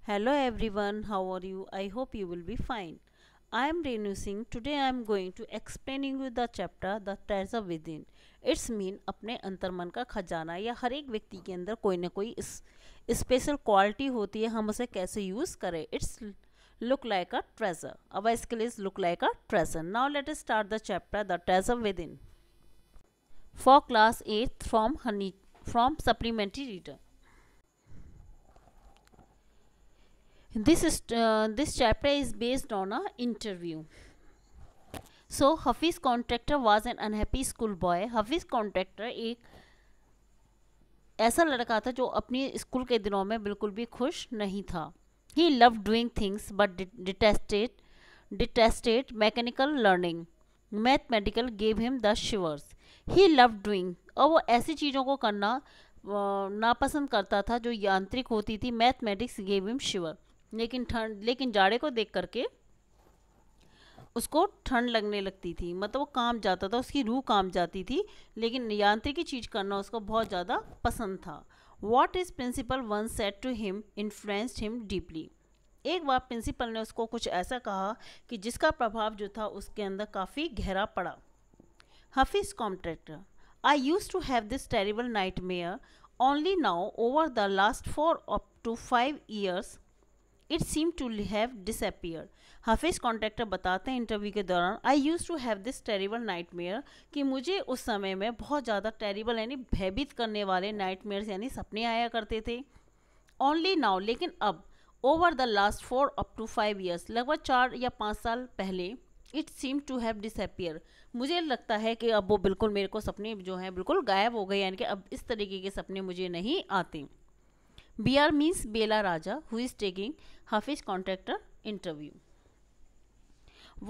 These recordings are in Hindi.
Hello everyone, how are you? I hope you will be fine. I am Renu Singh. Today I am going to explaining you the chapter The Treasure Within. It's mean अपने अंतर्मन का खजाना या हर एक व्यक्ति के अंदर कोई ना कोई स्पेशल क्वालिटी होती है, हम उसे कैसे यूज़ करें. It's look like a treasure. Our skill is look like a treasure. Now let us start the chapter The Treasure Within. For class 8 from supplementary reader. This chapter is based on a interview. So Hafiz contractor was an unhappy school boy. Hafiz contractor एक ऐसा लड़का था जो अपनी स्कूल के दिनों में बिल्कुल भी खुश नहीं था. He loved doing things but detested mechanical learning. Mathematical gave him the shivers. He loved doing, और वो ऐसी चीज़ों को करना नापसंद करता था जो यांत्रिक होती थी. मैथमेटिक्स गेव हिम शिवर. लेकिन जाड़े को देख करके उसको ठंड लगने लगती थी, मतलब वो काम जाता था, उसकी रूह काम जाती थी, लेकिन यांत्रिकी चीज़ करना उसको बहुत ज़्यादा पसंद था. What is principal one said to him influenced him deeply. एक बार प्रिंसिपल ने उसको कुछ ऐसा कहा कि जिसका प्रभाव जो था उसके अंदर काफ़ी गहरा पड़ा. Hafiz contractor. I used to have this terrible nightmare. Only now, over the last 4 up to 5 years, it seemed to have disappeared. Hafiz Contractor बताते हैं इंटरव्यू के दौरान, I used to have this terrible nightmare, कि मुझे उस समय में बहुत ज़्यादा टेरिबल यानी भयभीत करने वाले नाइटमेयर्स यानी सपने आया करते थे. ओनली नाउ, लेकिन अब, over the last 4 up to 5 years, लगभग 4 या 5 साल पहले, it seem to have disappear, मुझे लगता है कि अब वो बिल्कुल मेरे को सपने जो हैं बिल्कुल गायब हो गए, यानी कि अब इस तरीके के सपने मुझे नहीं आते. BR means Bela Raja, who is taking Hafiz contractor interview.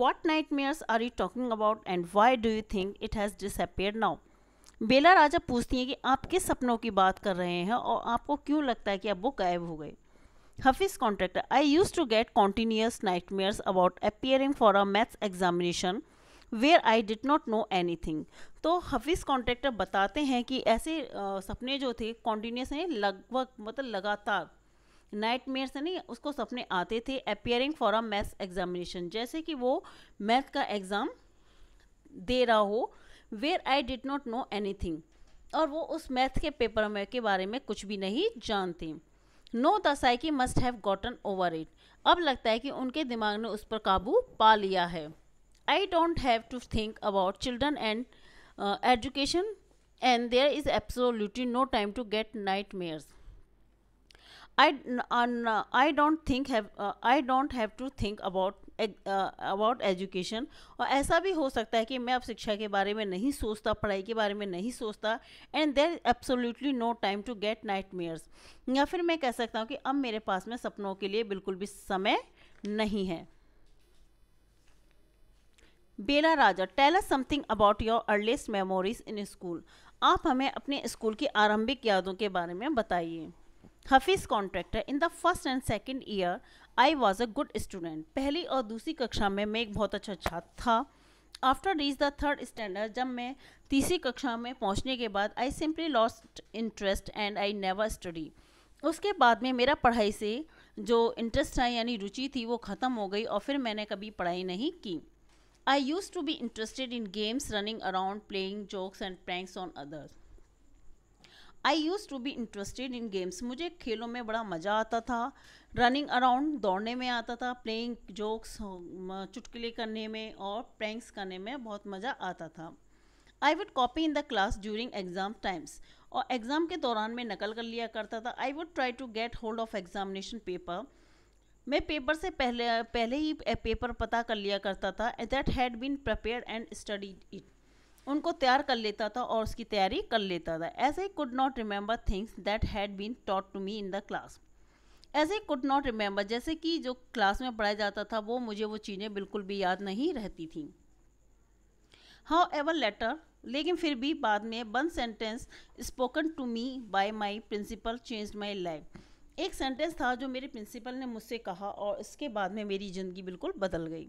What nightmares are you talking about and why do you think it has disappeared now? बेला राजा पूछती हैं कि आप किस सपनों की बात कर रहे हैं और आपको क्यों लगता है कि अब वो गायब हो गए. Hafiz contractor, I used to get continuous nightmares about appearing for a maths examination where I did not know anything. तो हफीज़ कॉन्ट्रैक्टर बताते हैं कि ऐसे सपने जो थे कॉन्टीन्यूस हैं, लगभग मतलब लगातार, नाइटमेयर्स नहीं, उसको सपने आते थे appearing for a maths examination, जैसे कि वो मैथ का एग्ज़ाम दे रहा हो, where I did not know anything, और वो उस मैथ के पेपर में के बारे में कुछ भी नहीं जानते. Know the psyche must have gotten over it, अब लगता है कि उनके दिमाग ने उस पर काबू पा लिया है. I don't have to think about children and education, and there is absolutely no time to get nightmares. I don't have to think about education. और ऐसा भी हो सकता है कि मैं अब शिक्षा के बारे में नहीं सोचता, पढ़ाई के बारे में नहीं सोचता, and there is absolutely no time to get nightmares. या फिर मैं कह सकता हूँ कि अब मेरे पास में सपनों के लिए बिल्कुल भी समय नहीं है. Bela Raja, tell us something about your earliest memories in school, आप हमें अपने स्कूल की आरंभिक यादों के बारे में बताइए. Hafeez contractor, in the first and second year I was a good student, पहली और दूसरी कक्षा में मैं एक बहुत अच्छा छात्र था. After reach the third standard, जब मैं तीसरी कक्षा में पहुंचने के बाद, I simply lost interest and I never study, उसके बाद में मेरा पढ़ाई से जो इंटरेस्ट था यानी रुचि थी वो ख़त्म हो गई और फिर मैंने कभी पढ़ाई नहीं की. I used to be interested in games, running around, playing jokes and pranks on others. I used to be interested in games. मुझे खेलों में बड़ा मज़ा आता था. Running around, दौड़ने में आता था. Playing jokes, चुटकुले करने में, और pranks करने में बहुत मज़ा आता था. I would copy in the class during exam times. और एग्ज़ाम के दौरान मैं नकल कर लिया करता था. I would try to get hold of examination paper. मैं पेपर से पहले ही पेपर पता कर लिया करता था. That had been prepared and studied it, उनको तैयार कर लेता था और उसकी तैयारी कर लेता था. As I could not remember things that had been taught to me in the class. As I could not remember, जैसे कि जो क्लास में पढ़ाया जाता था वो मुझे वो चीज़ें बिल्कुल भी याद नहीं रहती थी. हाउ एवर लेटर, लेकिन फिर भी बाद में, one sentence spoken to me by my principal changed my life, एक सेंटेंस था जो मेरे प्रिंसिपल ने मुझसे कहा और इसके बाद में मेरी ज़िंदगी बिल्कुल बदल गई.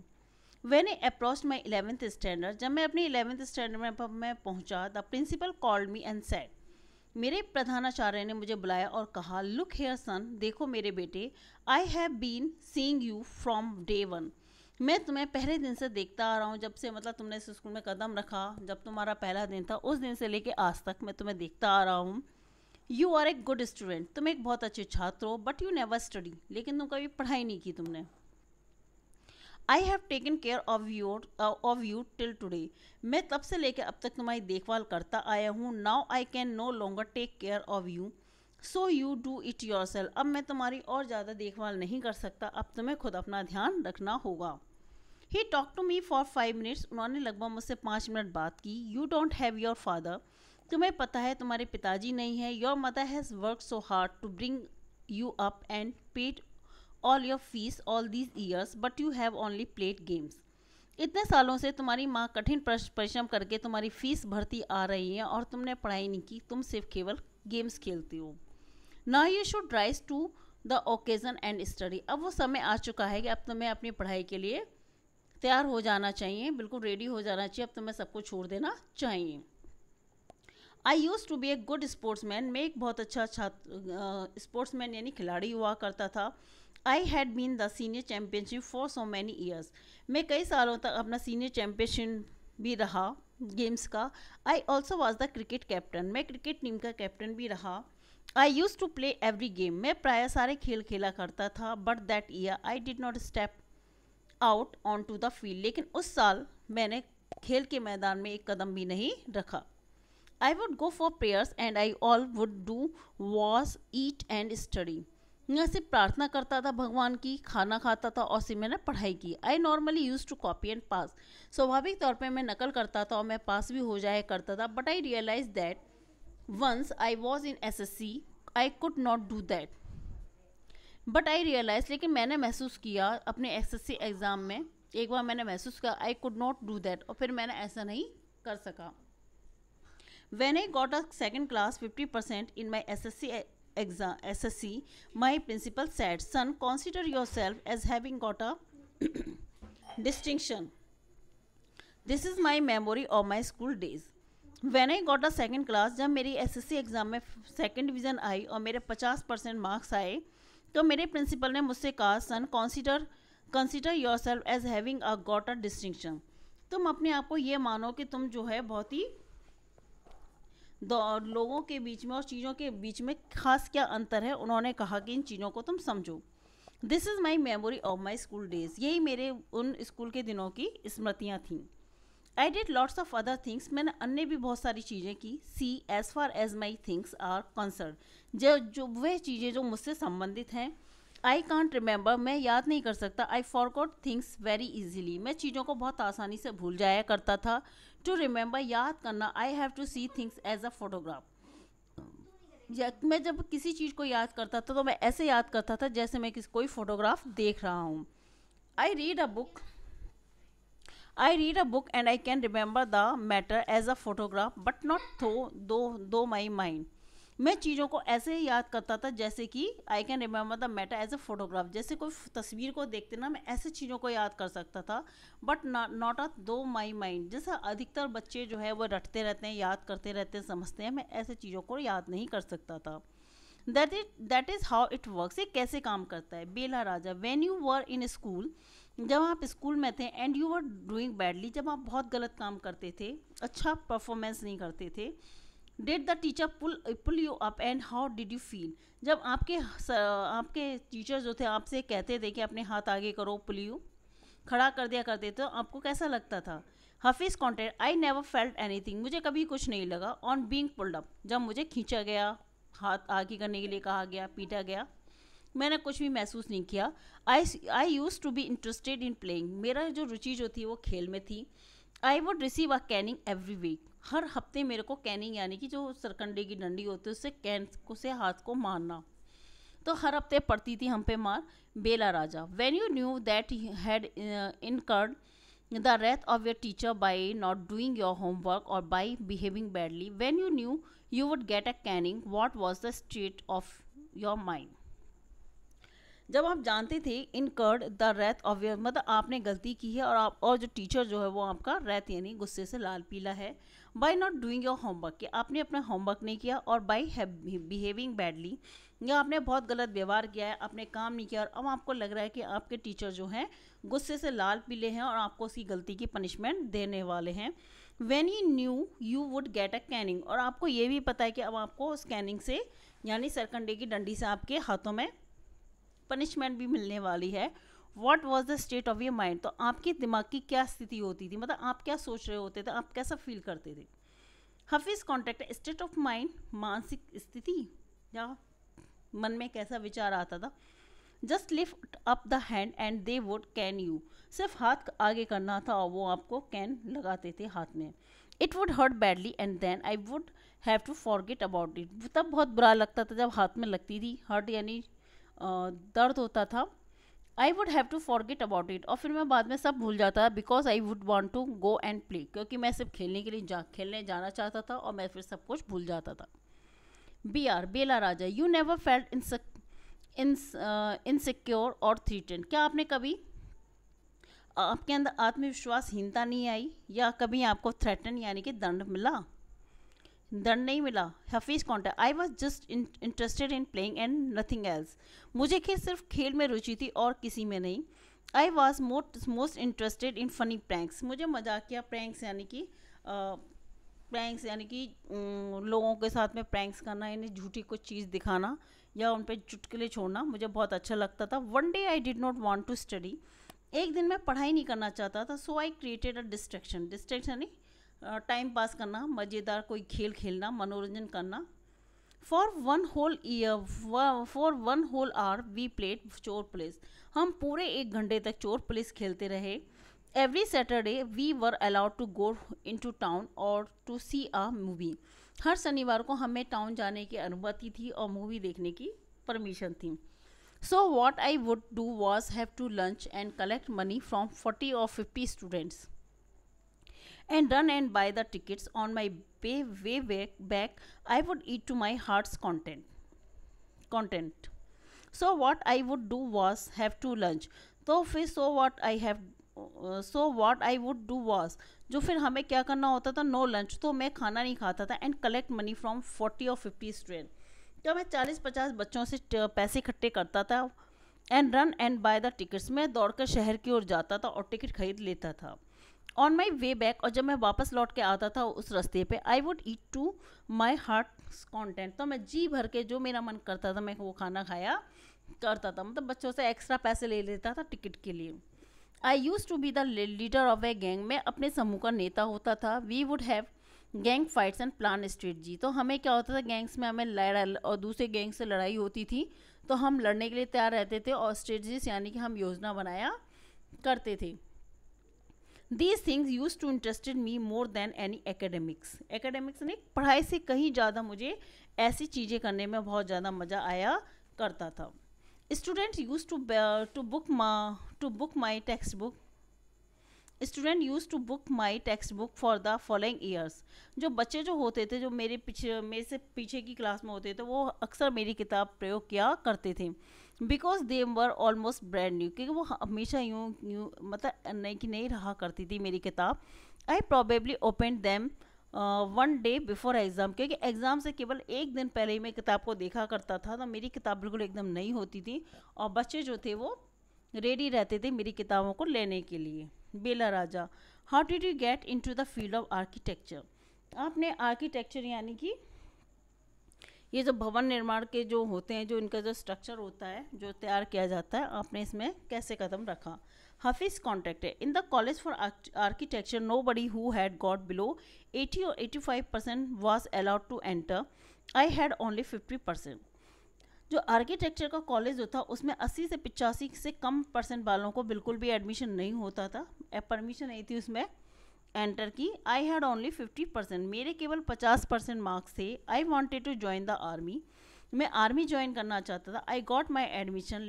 When I approached my 11th standard, जब मैं अपनी 11th स्टैंडर्ड में पहुंचा, the principal called me and said, मेरे प्रधानाचार्य ने मुझे बुलाया और कहा, लुक हेयर सन, देखो मेरे बेटे, I have been seeing you from day one. मैं तुम्हें पहले दिन से देखता आ रहा हूँ, जब से मतलब तुमने इस स्कूल में कदम रखा, जब तुम्हारा पहला दिन था उस दिन से लेके आज तक मैं तुम्हें देखता आ रहा हूँ। You are a good student, तुम एक बहुत अच्छे छात्र हो, बट यू नेवर स्टडी, लेकिन तुम कभी पढ़ाई नहीं की तुमने। I have taken care of you till today, मैं तब से लेकर अब तक तुम्हारी देखभाल करता आया हूँ। Now I can no longer take care of you, so you do it yourself, अब मैं तुम्हारी और ज़्यादा देखभाल नहीं कर सकता, अब तुम्हें खुद अपना ध्यान रखना होगा। He talk to me for 5 minutes, उन्होंने लगभग मुझसे 5 मिनट बात की। You don't have your father, तुम्हें पता है तुम्हारे पिताजी नहीं है। Your mother has work so hard to bring you up and paid all your fees all these years, but you have only played games, इतने सालों से तुम्हारी माँ कठिन परिश्रम करके तुम्हारी फीस भरती आ रही है और तुमने पढ़ाई नहीं की, तुम सिर्फ केवल गेम्स खेलती हो। Now you should rise to the occasion and study, अब वो समय आ चुका है कि अब तुम्हें अपनी पढ़ाई के लिए तैयार हो जाना चाहिए, बिल्कुल रेडी हो जाना चाहिए, अब तुम्हें सबको छोड़ देना चाहिए। I used to be a good sportsman, मैं एक बहुत अच्छा छात्र स्पोर्ट्समैन यानी खिलाड़ी हुआ करता था। I had been the senior championship for so many years, मैं कई सालों तक अपना सीनियर चैम्पियनशिप भी रहा गेम्स का। I also was the cricket captain, मैं क्रिकेट टीम का कैप्टन भी रहा। I used to play every game, मैं प्रायः सारे खेल खेला करता था। But that year I did not step out on to the field, लेकिन उस साल मैंने खेल के मैदान में एक कदम भी नहीं रखा। I would go for prayers and I all would do was eat and study, मैं सिर्फ प्रार्थना करता था भगवान की, खाना खाता था और सिर्फ मैंने पढ़ाई की। I normally used to copy and pass, स्वाभाविक तौर पे मैं नकल करता था और मैं पास भी हो जाया करता था। But I realise that once I was in SSC I could not do that, but I realise, लेकिन मैंने महसूस किया अपने SSC एग्ज़ाम में, एक बार मैंने महसूस किया आई कुड नॉट डू दैट, और फिर मैंने ऐसा नहीं कर सका। When I got a second class 50% in my SSC, my principal said, son, consider yourself as having got a distinction. This is my memory of my school days. When I got a second class, जब मेरी SSC एग्ज़ाम में सेकेंड डिवीज़न आई और मेरे 50% मार्क्स आए, तो मेरे प्रिंसिपल ने मुझसे कहा, son, consider yourself as having got a distinction, तुम अपने आप को ये मानो कि तुम जो है बहुत ही लोगों के बीच में और चीज़ों के बीच में खास क्या अंतर है। उन्होंने कहा कि इन चीज़ों को तुम समझो। This is my memory of my school days, यही मेरे उन स्कूल के दिनों की स्मृतियाँ थीं। I did lots of other things, मैंने अन्य भी बहुत सारी चीज़ें की। See as far as my things are concerned, जो वह चीज़ें जो मुझसे संबंधित हैं। आई कांट रिमेंबर, मैं याद नहीं कर सकता। I forgot things very easily, मैं चीज़ों को बहुत आसानी से भूल जाया करता था। टू रिमेंबर, याद करना। I have to see things as a photograph, मैं जब किसी चीज़ को याद करता था तो मैं ऐसे याद करता था जैसे मैं कोई फोटोग्राफ देख रहा हूँ। I read a book and I can remember the matter as a photograph but not though my mind, मैं चीज़ों को ऐसे ही याद करता था जैसे कि I can remember the matter as a photograph, जैसे कोई तस्वीर को देखते ना मैं ऐसे चीज़ों को याद कर सकता था। बट नॉट अ दो माई माइंड, जैसा अधिकतर बच्चे जो है वो रटते रहते हैं, याद करते रहते हैं, समझते हैं, मैं ऐसे चीज़ों को याद नहीं कर सकता था। That is how it works, ये कैसे काम करता है। Bela Raja, when you were in school, जब आप स्कूल में थे, and you were doing badly, जब आप बहुत गलत काम करते थे, अच्छा परफॉर्मेंस नहीं करते थे। Did the teacher pull you up and how did you feel, जब आपके टीचर जो थे आपसे कहते थे कि अपने हाथ आगे करो, पुल यू खड़ा कर दिया करते थे, तो आपको कैसा लगता था। Hafeez content, I never felt anything, मुझे कभी कुछ नहीं लगा। ऑन बीइंग पुल्ड अप, जब मुझे खींचा गया, हाथ आगे करने के लिए कहा गया, पीटा गया, मैंने कुछ भी महसूस नहीं किया। I used to be interested in playing, मेरा जो रुचि जो थी वो खेल में थी। I would receive a caning every week, हर हफ्ते मेरे को कैनिंग यानी कि जो सरकंडे की डंडी होती है उससे कैन से हाथ को मारना, तो हर हफ्ते पड़ती थी हम पे मार। Bela Raja, when you knew that he had incurred the wrath of your teacher by not doing your homework or by behaving badly, when you knew you would get a caning, what was the state of your mind. जब आप जानते थे incurred the Wraith of your, मतलब आपने गलती की है और आप, और जो टीचर जो है वो आपका रेथ यानी गुस्से से लाल पीला है। By not doing your homework, कि आपने अपना होमवर्क नहीं किया, और बाय बिहेविंग बैडली, या आपने बहुत गलत व्यवहार किया है, आपने काम नहीं किया, और अब आपको लग रहा है कि आपके टीचर जो हैं गुस्से से लाल पीले हैं और आपको उसकी गलती की पनिशमेंट देने वाले हैं। When you new you would get a Canning, और आपको ये भी पता है कि अब आपको स्कैनिंग से यानी सरकंडे की डंडी से आपके हाथों में पनिशमेंट भी मिलने वाली है। What was the state of your mind, तो आपके दिमाग की क्या स्थिति होती थी, मतलब आप क्या सोच रहे होते थे, आप कैसा फील करते थे। Hafeez contact state of mind, मानसिक स्थिति या मन में कैसा विचार आता था। Just lift up the hand and they would can you, सिर्फ हाथ आगे करना था और वो आपको कैन लगाते थे हाथ में। It would hurt badly and then I would have to forget about it, तब बहुत बुरा लगता था जब हाथ में लगती थी, हर्ट यानी दर्द होता था। I would have to forget about it, और फिर मैं बाद में सब भूल जाता, because I would want to go and play, क्योंकि मैं सिर्फ खेलने के लिए खेलने जाना चाहता था और मैं फिर सब कुछ भूल जाता था। B R Bela Raja, you never felt insecure और थ्रीटेंड, क्या आपने कभी आपके अंदर आत्मविश्वासहीनता नहीं आई, या कभी आपको थ्रेटन यानी कि दंड नहीं मिला। Hafeez contact, I was just interested in playing and nothing else, मुझे सिर्फ खेल में रुचि थी और किसी में नहीं। I was most interested in funny pranks, मुझे मजाकिया प्रैंक्स यानी कि लोगों के साथ में प्रैंक्स करना, यानी झूठी कुछ चीज़ दिखाना या उन पर चुटकुले छोड़ना मुझे बहुत अच्छा लगता था। One day I did not want to study, एक दिन मैं पढ़ाई नहीं करना चाहता था। So I created a distraction यानी टाइम पास करना, मज़ेदार कोई खेल खेलना, मनोरंजन करना। For one whole hour we played चोर पुलिस, हम पूरे 1 घंटे तक चोर पुलिस खेलते रहे। Every Saturday we were allowed to go in to town और टू सी अ मूवी, हर शनिवार को हमें टाउन जाने की अनुमति थी और मूवी देखने की परमिशन थी। So what I would do was have to lunch and collect money from 40 or 50 students and run and buy the tickets. On my way back I would eat to my heart's content. So what I would do was have to lunch, तो फिर so what I would do was, जो फिर हमें क्या करना होता था, नो लंच, तो मैं खाना नहीं खाता था। And collect money from 40 or 50 student, तो मैं 40-50 बच्चों से पैसे इकट्ठे करता था। And run and by the tickets, मैं दौड़कर शहर की ओर जाता था और टिकट खरीद लेता था। ऑन माई वे बैक, और जब मैं वापस लौट के आता था उस रास्ते पे, I would eat to my heart content, तो मैं जी भर के जो मेरा मन करता था मैं वो खाना खाया करता था, मतलब बच्चों से एक्स्ट्रा पैसे ले लेता था टिकट के लिए। I used to be the leader of a gang, मैं अपने समूह का नेता होता था। We would have gang fights and plan strategy, तो हमें क्या होता था, गैंग्स में हमें लड़ाई और दूसरे गैंग से लड़ाई होती थी तो हम लड़ने के लिए तैयार रहते थे, और स्ट्रेटजीज यानी कि हम योजना बनाया करते थे। These things used to interested me more than any academics. Academics ने पढ़ाई से कहीं ज़्यादा मुझे ऐसी चीज़ें करने में बहुत ज़्यादा मज़ा आया करता था। Students used to book my textbook. Student used to book my textbook for the following years. जो बच्चे जो होते थे, जो मेरे से पीछे की क्लास में होते थे, वो अक्सर मेरी किताब प्रयोग किया करते थे। Because they were almost brand new, क्योंकि वो हमेशा यूँ मतलब नई की नई रहा करती थी मेरी किताब। I probably open them one day before exam, क्योंकि एग्ज़ाम से केवल एक दिन पहले ही मैं किताब को देखा करता था, तो मेरी किताब बिल्कुल एकदम नई होती थी और बच्चे जो थे वो रेडी रहते थे मेरी किताबों को लेने के लिए। Bela Raja, how did you get into the field of architecture, आपने आर्किटेक्चर यानी कि ये जो भवन निर्माण के जो होते हैं, जो इनका जो स्ट्रक्चर होता है जो तैयार किया जाता है, आपने इसमें कैसे कदम रखा। Hafeez Contractor, in the college for architecture nobody who had got below 80 or 85% was allowed to enter, I had only 50%। जो आर्किटेक्चर का कॉलेज जो था उसमें 80 से 85 से कम % वालों को बिल्कुल भी एडमिशन नहीं होता था, परमिशन नहीं थी उसमें एंटर की। आई हैड ओनली 50%, मेरे केवल 50% मार्क्स थे। I wanted to join the army, मैं आर्मी ज्वाइन करना चाहता था। I got my admission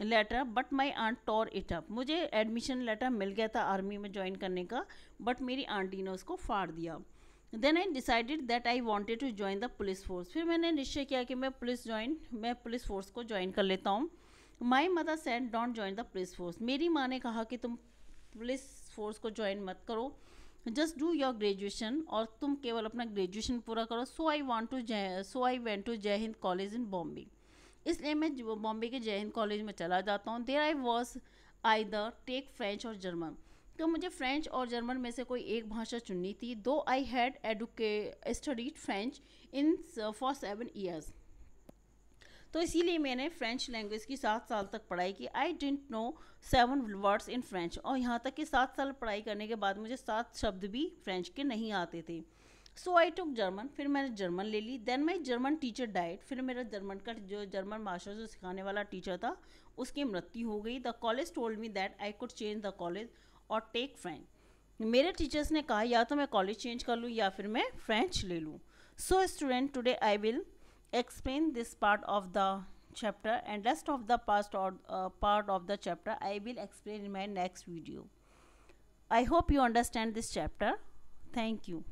letter but my aunt tore it up, मुझे एडमिशन लेटर मिल गया था आर्मी में ज्वाइन करने का, बट मेरी आंटी ने उसको फाड़ दिया। Then I decided that I wanted to join the police force. फिर मैंने निश्चय किया कि मैं पुलिस फोर्स को ज्वाइन कर लेता हूँ। My mother said don't join the police force. मेरी माँ ने कहा कि तुम पुलिस फोर्स को ज्वाइन मत करो, जस्ट डू योर ग्रेजुएशन, और तुम केवल अपना ग्रेजुएशन पूरा करो। सो आई वेंट टू जय हिंद कॉलेज इन बॉम्बे। इसलिए मैं बॉम्बे के जय हिंद कॉलेज में चला जाता हूँ। There I was either take French और जर्मन। तो मुझे फ्रेंच और जर्मन में से कोई एक भाषा चुननी थी। दो I had studied French in for 7 years. तो इसीलिए मैंने फ्रेंच लैंग्वेज की 7 साल तक पढ़ाई की। I didn't know 7 words in French, और यहाँ तक कि 7 साल पढ़ाई करने के बाद मुझे 7 शब्द भी फ्रेंच के नहीं आते थे। सो आई टुक जर्मन। फिर मैंने जर्मन ले ली। देन माई जर्मन टीचर डाइड। फिर मेरा जर्मन मास्टर जो सिखाने वाला टीचर था उसकी मृत्यु हो गई। The college told me that I could change the college और टेक फ्रेंच। मेरे टीचर्स ने कहा या तो मैं कॉलेज चेंज कर लूँ या फिर मैं फ्रेंच ले लूँ। So student, today I will explain this part of the chapter, and rest of the part of the chapter I will explain in my next video. I hope you understand this chapter. Thank you.